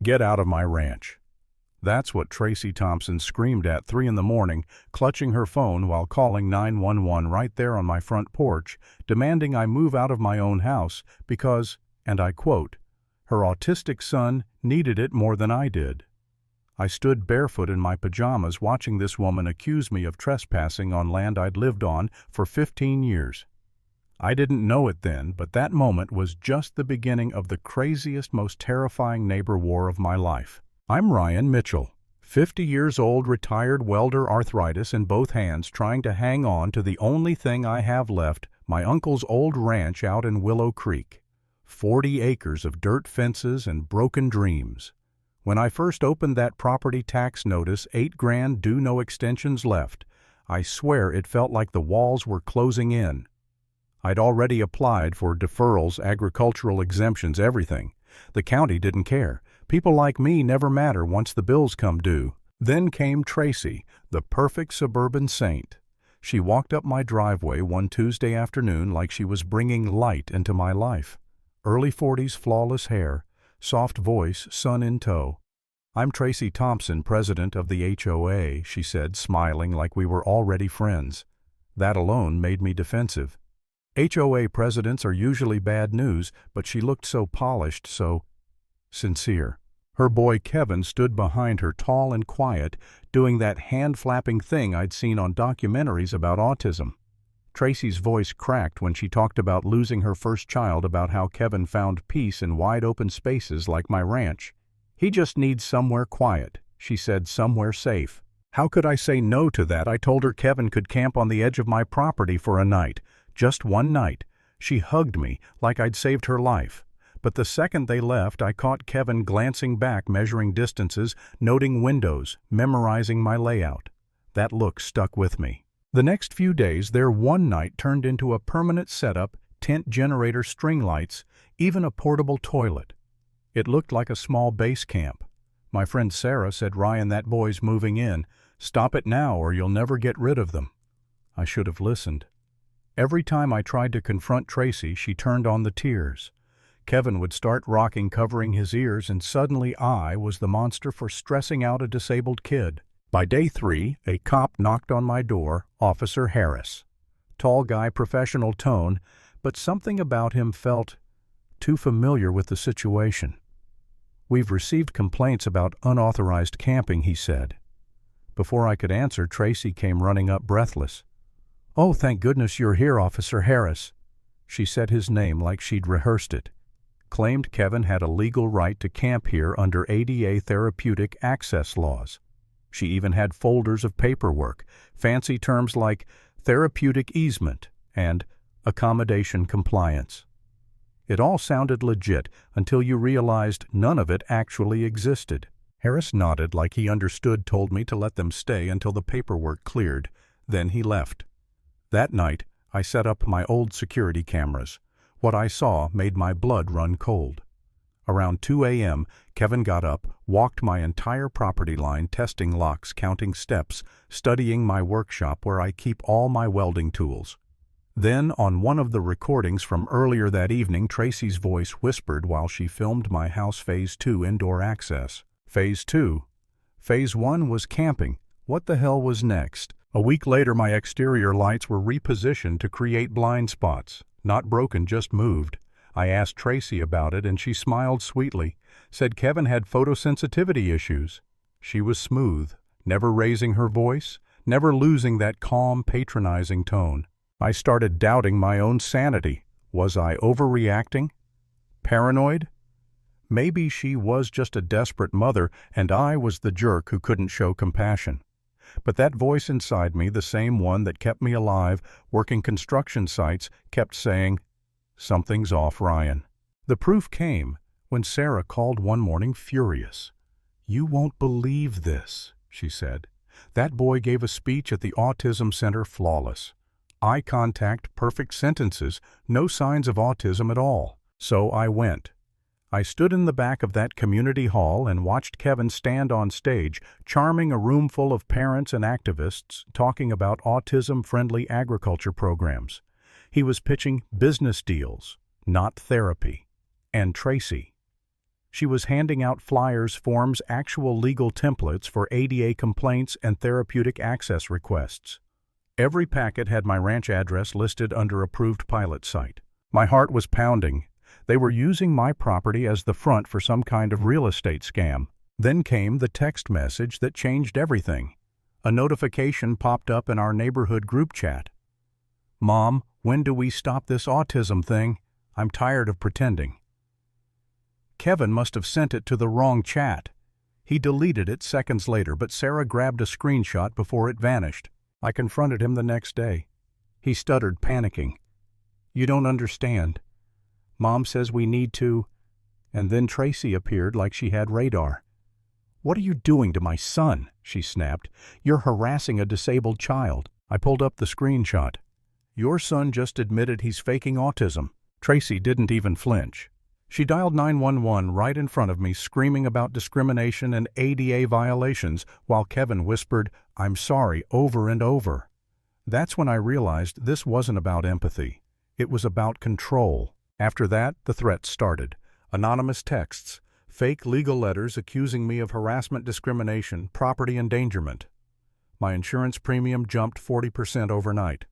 Get out of my ranch. That's what Tracy Thompson screamed at 3 in the morning, clutching her phone while calling 911 right there on my front porch, demanding I move out of my own house because, and I quote, her autistic son needed it more than I did. I stood barefoot in my pajamas watching this woman accuse me of trespassing on land I'd lived on for 15 years. I didn't know it then, but that moment was just the beginning of the craziest, most terrifying neighbor war of my life. I'm Ryan Mitchell, 50 years old, retired welder, arthritis in both hands, trying to hang on to the only thing I have left, my uncle's old ranch out in Willow Creek. 40 acres of dirt fences and broken dreams. When I first opened that property tax notice, $8,000 due, no extensions left, I swear it felt like the walls were closing in. I'd already applied for deferrals, agricultural exemptions, everything. The county didn't care. People like me never matter once the bills come due. Then came Tracy, the perfect suburban saint. She walked up my driveway one Tuesday afternoon like she was bringing light into my life. Early 40s, flawless hair, soft voice, son in tow. I'm Tracy Thompson, president of the HOA, she said, smiling like we were already friends. That alone made me defensive. HOA presidents are usually bad news, but she looked so polished, so sincere. Her boy Kevin stood behind her, tall and quiet, doing that hand-flapping thing I'd seen on documentaries about autism. Tracy's voice cracked when she talked about losing her first child, about how Kevin found peace in wide-open spaces like my ranch. He just needs somewhere quiet, she said, somewhere safe. How could I say no to that? I told her Kevin could camp on the edge of my property for a night. Just one night. She hugged me like I'd saved her life. But the second they left, I caught Kevin glancing back, measuring distances, noting windows, memorizing my layout. That look stuck with me. The next few days, their one night turned into a permanent setup, tent generator, string lights, even a portable toilet. It looked like a small base camp. My friend Sarah said, "Ryan, that boy's moving in. Stop it now or you'll never get rid of them." I should have listened. Every time I tried to confront Tracy, she turned on the tears. Kevin would start rocking, covering his ears, and suddenly I was the monster for stressing out a disabled kid. By day 3, a cop knocked on my door, Officer Harris. Tall guy, professional tone, but something about him felt too familiar with the situation. "We've received complaints about unauthorized camping," he said. Before I could answer, Tracy came running up, breathless. "Oh, thank goodness you're here, Officer Harris." She said his name like she'd rehearsed it. Claimed Kevin had a legal right to camp here under ADA therapeutic access laws. She even had folders of paperwork, fancy terms like therapeutic easement and accommodation compliance. It all sounded legit until you realized none of it actually existed. Harris nodded like he understood, told me to let them stay until the paperwork cleared. Then he left. That night, I set up my old security cameras. What I saw made my blood run cold. Around 2 a.m., Kevin got up, walked my entire property line, testing locks, counting steps, studying my workshop where I keep all my welding tools. Then, on one of the recordings from earlier that evening, Tracy's voice whispered while she filmed my house Phase 2 indoor access. Phase 2? Phase 1 was camping. What the hell was next? A week later, my exterior lights were repositioned to create blind spots. Not broken, just moved. I asked Tracy about it, and she smiled sweetly, said Kevin had photosensitivity issues. She was smooth, never raising her voice, never losing that calm, patronizing tone. I started doubting my own sanity. Was I overreacting? Paranoid? Maybe she was just a desperate mother, and I was the jerk who couldn't show compassion. But that voice inside me, the same one that kept me alive, working construction sites, kept saying, "Something's off, Ryan." The proof came when Sarah called one morning, furious. "You won't believe this," she said. "That boy gave a speech at the autism center, flawless. Eye contact, perfect sentences, no signs of autism at all." So I went. I stood in the back of that community hall and watched Kevin stand on stage, charming a room full of parents and activists, talking about autism-friendly agriculture programs. He was pitching business deals, not therapy. And Tracy. She was handing out flyers, forms, actual legal templates for ADA complaints and therapeutic access requests. Every packet had my ranch address listed under approved pilot site. My heart was pounding. They were using my property as the front for some kind of real estate scam. Then came the text message that changed everything. A notification popped up in our neighborhood group chat. "Mom, when do we stop this autism thing? I'm tired of pretending." Kevin must have sent it to the wrong chat. He deleted it seconds later, but Sarah grabbed a screenshot before it vanished. I confronted him the next day. He stuttered, panicking. "You don't understand. Mom says we need to..." And then Tracy appeared like she had radar. "What are you doing to my son?" she snapped. "You're harassing a disabled child." I pulled up the screenshot. "Your son just admitted he's faking autism." Tracy didn't even flinch. She dialed 911 right in front of me, screaming about discrimination and ADA violations, while Kevin whispered, "I'm sorry," over and over. That's when I realized this wasn't about empathy. It was about control. After that, the threats started. Anonymous texts, fake legal letters accusing me of harassment, discrimination, property endangerment. My insurance premium jumped 40% overnight.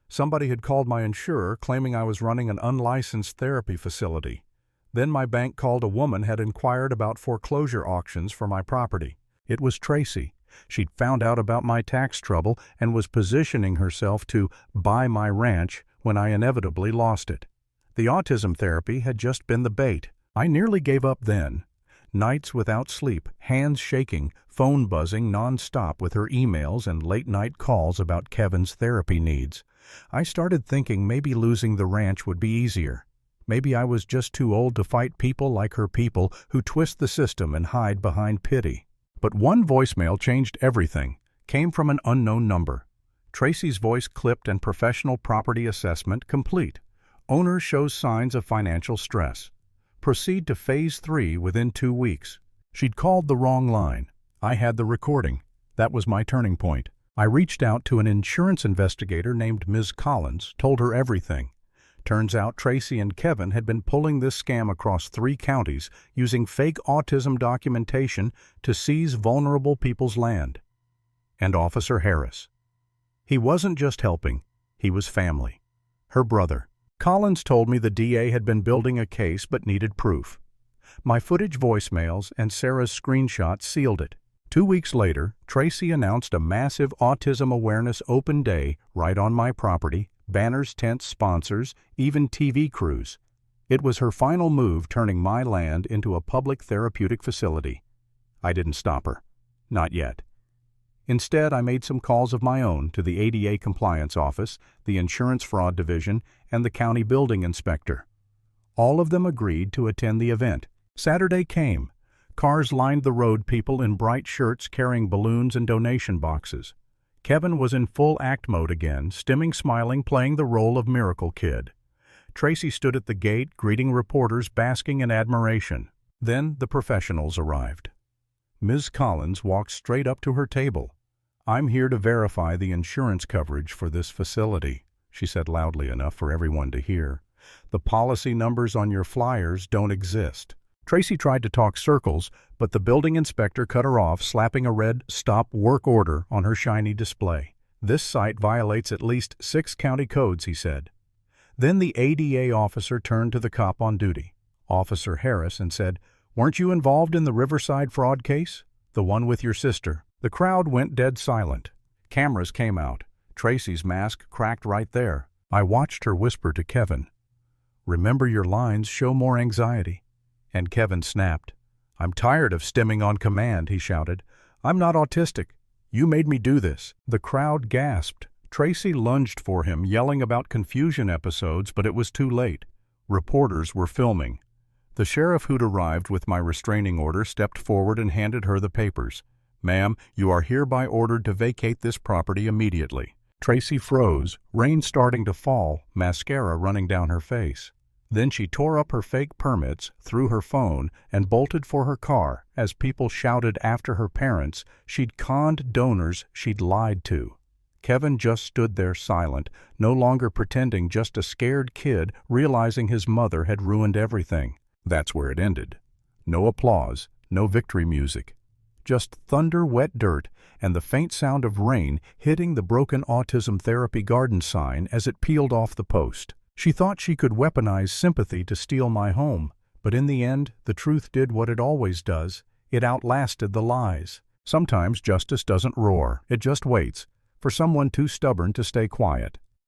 Somebody had called my insurer claiming I was running an unlicensed therapy facility. Then my bank called a woman had inquired about foreclosure auctions for my property. It was Tracy. She'd found out about my tax trouble and was positioning herself to buy my ranch when I inevitably lost it. The autism therapy had just been the bait. I nearly gave up then. Nights without sleep, hands shaking, phone buzzing non-stop with her emails and late-night calls about Kevin's therapy needs. I started thinking maybe losing the ranch would be easier. Maybe I was just too old to fight people like her people who twist the system and hide behind pity. But one voicemail changed everything. Came from an unknown number. Tracy's voice clipped and professional property assessment complete. Owner shows signs of financial stress. Proceed to phase 3 within 2 weeks. She'd called the wrong line. I had the recording. That was my turning point. I reached out to an insurance investigator named Ms. Collins, told her everything. Turns out Tracy and Kevin had been pulling this scam across 3 counties using fake autism documentation to seize vulnerable people's land. And Officer Harris. He wasn't just helping, he was family. Her brother. Collins told me the DA had been building a case but needed proof. My footage, voicemails, and Sarah's screenshots sealed it. 2 weeks later, Tracy announced a massive autism awareness open day right on my property. Banners, tents, sponsors, even TV crews. It was her final move, turning my land into a public therapeutic facility. I didn't stop her. Not yet. Instead, I made some calls of my own to the ADA Compliance Office, the Insurance Fraud Division, and the County Building Inspector. All of them agreed to attend the event. Saturday came. Cars lined the road, people in bright shirts carrying balloons and donation boxes. Kevin was in full act mode again, stimming, smiling, playing the role of Miracle Kid. Tracy stood at the gate, greeting reporters, basking in admiration. Then the professionals arrived. Ms. Collins walked straight up to her table. "I'm here to verify the insurance coverage for this facility," she said loudly enough for everyone to hear. "The policy numbers on your flyers don't exist." Tracy tried to talk circles, but the building inspector cut her off, slapping a red "Stop Work Order" on her shiny display. "This site violates at least 6 county codes," he said. Then the ADA officer turned to the cop on duty, Officer Harris, and said, "Weren't you involved in the Riverside fraud case? The one with your sister?" The crowd went dead silent. Cameras came out. Tracy's mask cracked right there. I watched her whisper to Kevin, "Remember your lines, show more anxiety." And Kevin snapped. "I'm tired of stimming on command," he shouted. "I'm not autistic. You made me do this." The crowd gasped. Tracy lunged for him, yelling about confusion episodes, but it was too late. Reporters were filming. The sheriff who'd arrived with my restraining order stepped forward and handed her the papers. "Ma'am, you are hereby ordered to vacate this property immediately." Tracy froze, rain starting to fall, mascara running down her face. Then she tore up her fake permits, threw her phone, and bolted for her car as people shouted after her parents she'd conned donors she'd lied to. Kevin just stood there silent, no longer pretending, just a scared kid realizing his mother had ruined everything. That's where it ended. No applause, no victory music. Just thunder, wet dirt, and the faint sound of rain hitting the broken autism therapy garden sign as it peeled off the post. She thought she could weaponize sympathy to steal my home, but in the end, the truth did what it always does. It outlasted the lies. Sometimes justice doesn't roar, it just waits for someone too stubborn to stay quiet.